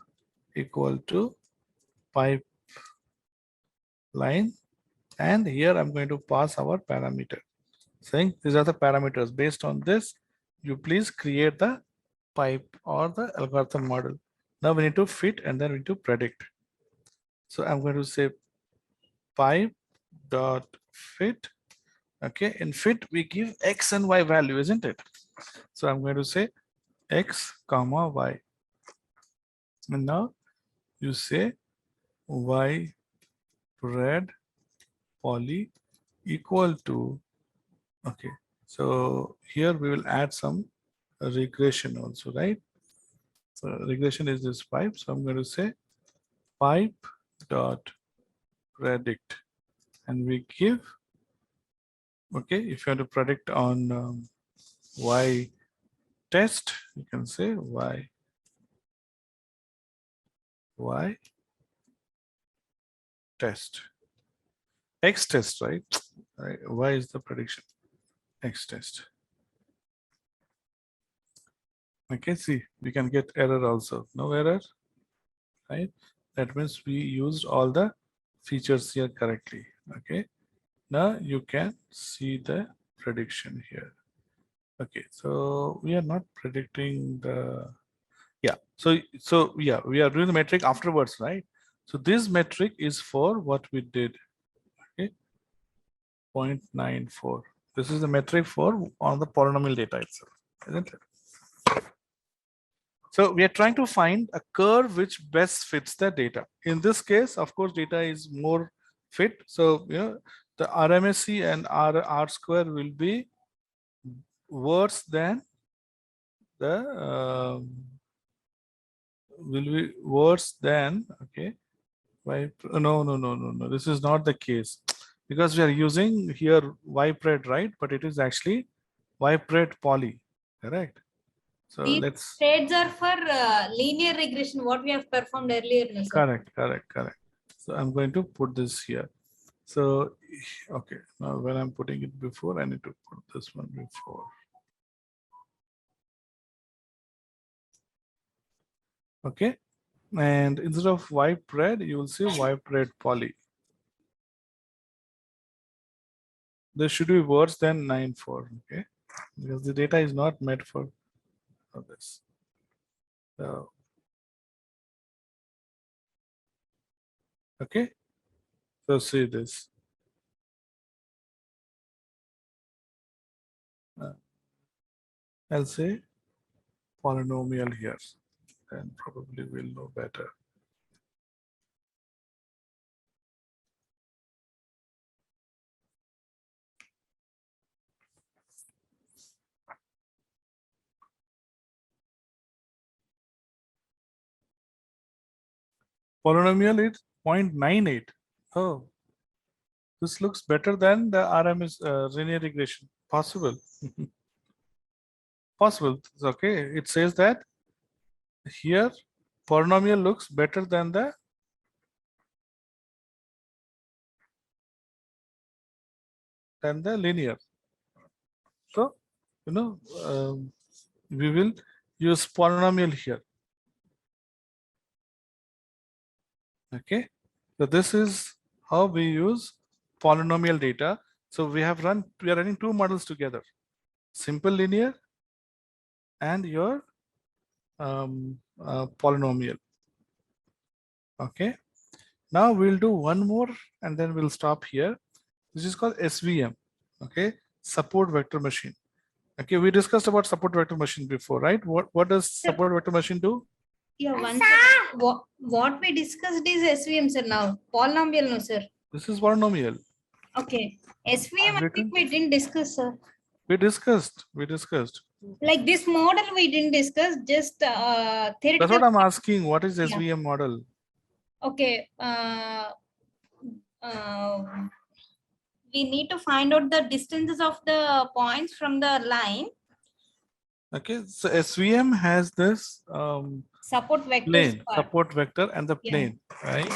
equal to pipeline. And here I'm going to pass our parameter. Saying these are the parameters. Based on this, you please create the pipe or the algorithm model. Now we need to fit and then we need to predict. So I'm going to say pipe dot fit. Okay, in fit we give x and y value, isn't it? So I'm going to say x comma y. And now you say y pred poly equal to, okay, so here we will add some regression also, right? So regression is this pipe. So I'm going to say pipe dot predict, and we give, okay, if you want to predict on y test, you can say y test, x test, right? Y is the prediction, x test. Okay, see, we can get error also, no error, right? That means we used all the features here correctly. Okay, now you can see the prediction here. Okay, so we are not predicting the, yeah, so yeah, we are doing the metric afterwards, right? So this metric is for what we did. Okay, 0.94. This is the metric for on the polynomial data itself, isn't it? So we are trying to find a curve which best fits the data. In this case, of course, data is more fit. So the RMSE and R square will be worse than the okay. Why? No. This is not the case because we are using here YPRED, right? But it is actually YPRED poly, correct? So These let's. trades are for linear regression, what we have performed earlier, no, sir? Correct. So I'm going to put this here. So, okay, now when I'm putting it before, I need to put this one before. Okay, and instead of YPRED, you will see YPRED poly. This should be worse than 9.4, okay? Because the data is not meant for this. So, okay, so see this. I'll say polynomial here, then probably we'll know better. Polynomial is 0.98. Oh, this looks better than the RMS linear regression. Possible. Possible. It's okay. It says that here polynomial looks better than the linear. So, we will use polynomial here. Okay. So this is how we use polynomial data. So we are running two models together, simple linear and your polynomial. Okay. Now we'll do one more and then we'll stop here. This is called SVM. Okay. Support vector machine. Okay. We discussed about support vector machine before, right? What does support vector machine do? Yeah, one second. What we discussed is SVM, sir, now. Polynomial, no, sir. This is polynomial. Okay. SVM, I think we didn't discuss, sir. We discussed. Like this model, we didn't discuss, just theoretical. That's what I'm asking. What is Yeah. SVM model? Okay. We need to find out the distances of the points from the line. Okay. So SVM has this Support vector. plane, support vector and the Yeah. plane, right?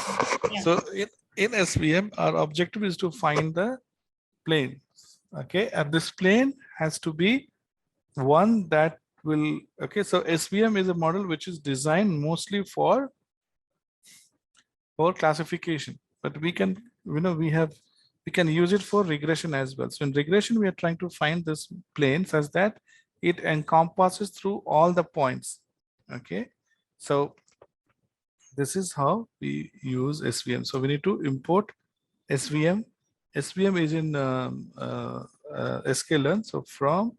Yeah. So in SVM, our objective is to find the plane. Okay. And this plane has to be one that will, okay. So SVM is a model which is designed mostly for classification, but we can, we can use it for regression as well. So in regression, we are trying to find this plane such that it encompasses through all the points. Okay. So this is how we use SVM. So we need to import SVM. SVM is in sklearn. So from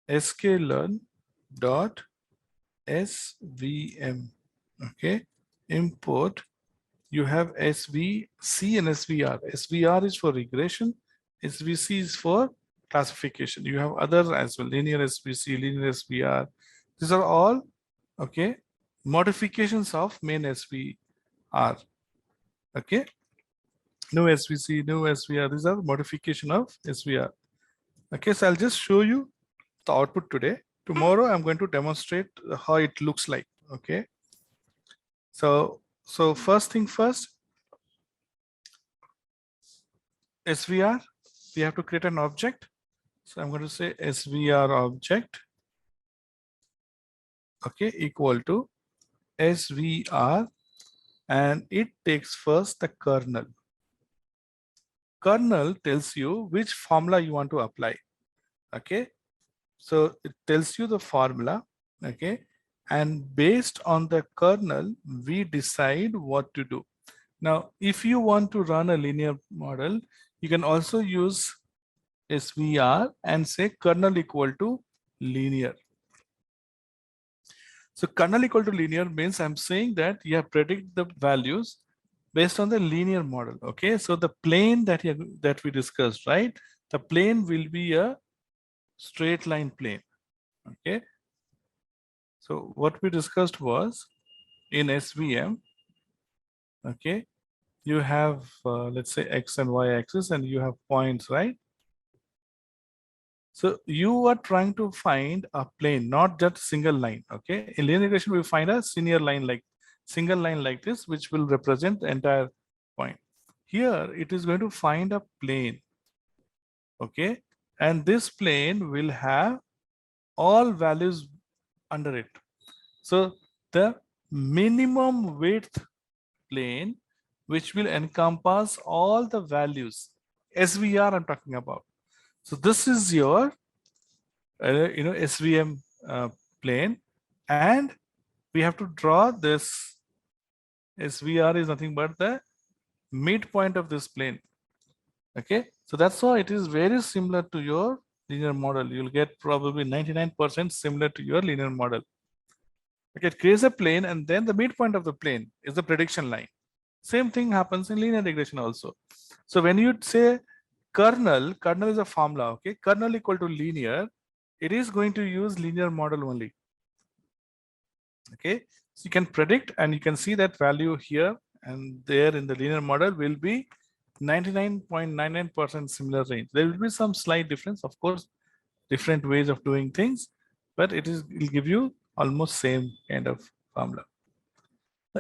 sklearn dot SVM. Okay. Import. You have SVC and SVR. SVR is for regression. SVC is for classification. You have others as well, linear SVC, linear SVR. These are all, okay, modifications of main SVR. Okay. No SVC, no SVR. These are modification of SVR. Okay, so I'll just show you the output today. Tomorrow, I'm going to demonstrate how it looks like. Okay. So first thing first, SVR, we have to create an object. So I'm going to say SVR object, okay, equal to SVR, and it takes first the kernel. Kernel tells you which formula you want to apply. Okay. So it tells you the formula. Okay. and based on the kernel, we decide what to do. Now, if you want to run a linear model, you can also use SVR and say kernel equal to linear. So kernel equal to linear means I'm saying that you have predict the values based on the linear model. Okay, so the plane that we discussed, right? The plane will be a straight line plane. Okay, so what we discussed was in SVM. Okay, you have let's say X and Y axis, and you have points, right? So you are trying to find a plane, not just single line. Okay, in linear regression, we find a single line like this, which will represent the entire point. Here, it is going to find a plane. Okay, and this plane will have all values under it. So the minimum width plane, which will encompass all the values, SVR I'm talking about. So this is your SVM plane, and we have to draw this. SVR is nothing but the midpoint of this plane. Okay, so that's why it is very similar to your linear model. You'll get probably 99% similar to your linear model. Okay, it creates a plane, and then the midpoint of the plane is the prediction line. Same thing happens in linear regression also. So when you say kernel is a formula. Okay, kernel equal to linear, it is going to use linear model only. Okay, so you can predict, and you can see that value here and there in the linear model will be 99.99% similar range. There will be some slight difference, of course, different ways of doing things, but it will give you almost same kind of formula.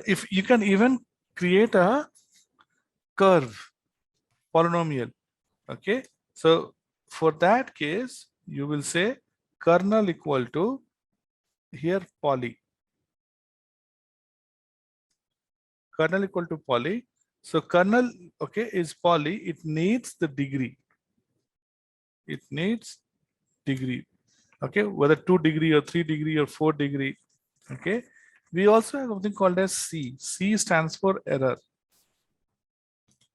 If you can even create a curve polynomial. Okay, so for that case, you will say kernel equal to here poly. Kernel equal to poly. So kernel, okay, is poly. It needs the degree. It needs degree. Okay, whether 2 degree or 3 degree or 4 degree. Okay, we also have something called as C. C stands for error.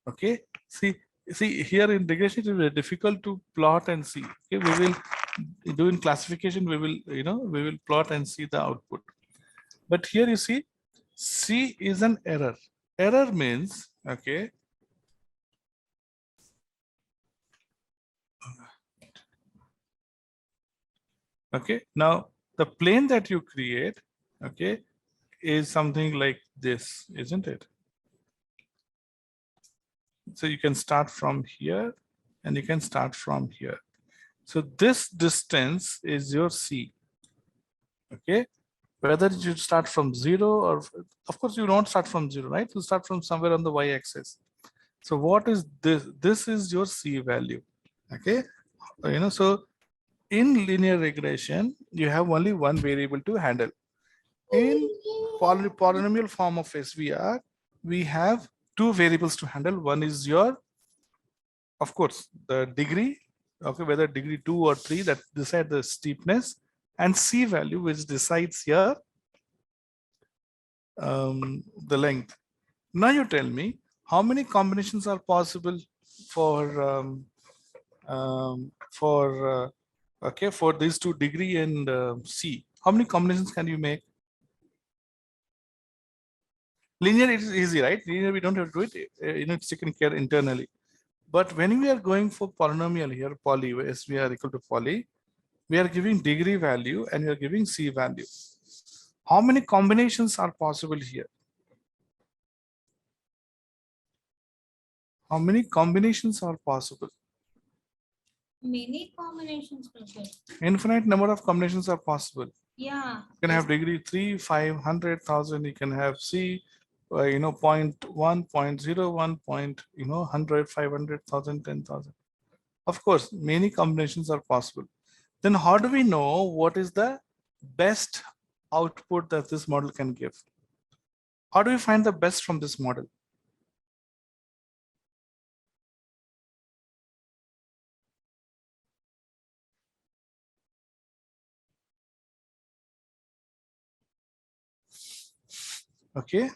Okay, see here in regression it is very difficult to plot and see. Okay, we will do in classification. We will plot and see the output. But here you see, C is an error. Error means, okay, okay, now the plane that you create, okay, is something like this, isn't it? So you can start from here and you can start from here. So this distance is your C. Okay, whether you start from 0 or, of course, you don't start from 0, right? You start from somewhere on the y-axis. So what is this? This is your C value. Okay, so in linear regression, you have only one variable to handle. In polynomial form of SVR, we have two variables to handle. One is your, of course, the degree, okay, whether degree 2 or 3, that decide the steepness, and C value, which decides here the length. Now you tell me how many combinations are possible for okay, for these two, degree and C. How many combinations can you make? Linear it is easy, right? Linear we don't have to do it. It's taken care internally. But when we are going for polynomial here, poly, as we are equal to poly, we are giving degree value and we are giving C value. How many combinations are possible here? How many combinations are possible? Many combinations, Professor. Infinite number of combinations are possible. Yeah. You can have degree 3, 500,000. You can have C, 0.1, 0.01, 100, 500,000, 10,000. Of course, many combinations are possible. Then how do we know what is the best output that this model can give? How do we find the best from this model? Okay.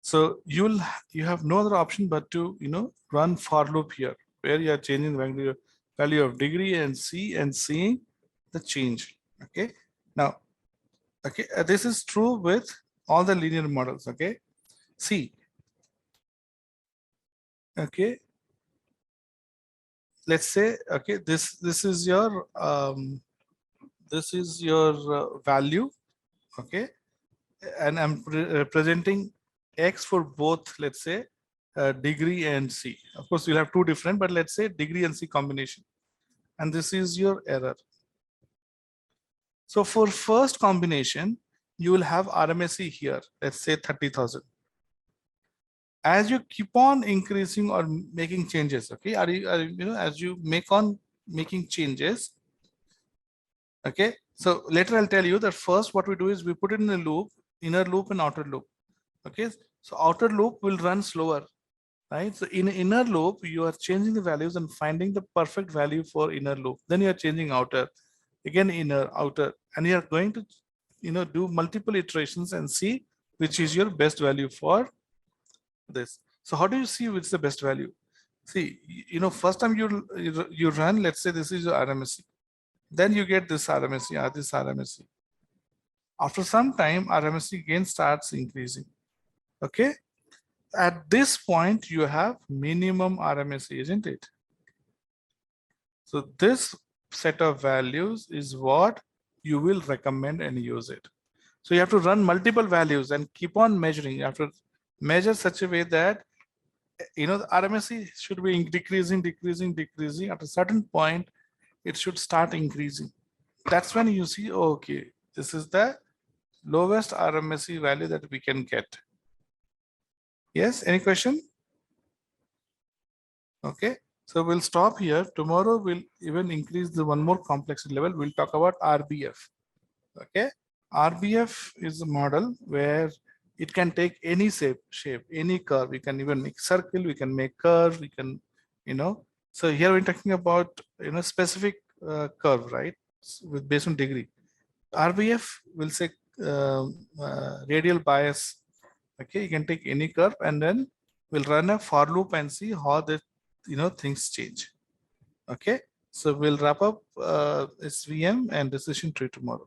So you have no other option but to run for loop here, where you are changing the value of degree and C and seeing the change. Okay. Now, okay, this is true with all the linear models. Okay. See. Okay. Let's say, okay, this is your value. Okay. And I'm representing X for both, let's say, degree and C. Of course, you'll have two different, but let's say degree and C combination. And this is your error. So for first combination, you will have RMSE here, let's say 30,000. As you keep on increasing or making changes, okay, as you making changes, okay. So later I'll tell you that first what we do is we put it in a loop, inner loop and outer loop. Okay, so outer loop will run slower, right? So in inner loop, you are changing the values and finding the perfect value for inner loop. Then you are changing outer, again inner, outer, and you are going to, do multiple iterations and see which is your best value for this. So how do you see which is the best value? See, first time you run, let's say this is your RMSE. Then you get this RMSE or this RMSE. After some time, RMSE again starts increasing. Okay. At this point, you have minimum RMSE, isn't it? So this set of values is what you will recommend and use it. So you have to run multiple values and keep on measuring. You have to measure such a way that, the RMSE should be decreasing. At a certain point, it should start increasing. That's when you see, oh, okay, this is the lowest RMSE value that we can get. Yes, any question? Okay, so we'll stop here. Tomorrow we'll even increase the one more complexity level. We'll talk about RBF. Okay, RBF is a model where it can take any shape, any curve. We can even make circle, we can make curve, we can, so here we're talking about, specific curve, right? With based on degree. RBF will say radial bias. Okay, you can take any curve and then we'll run a for loop and see how the things change. Okay, so we'll wrap up SVM and decision tree tomorrow.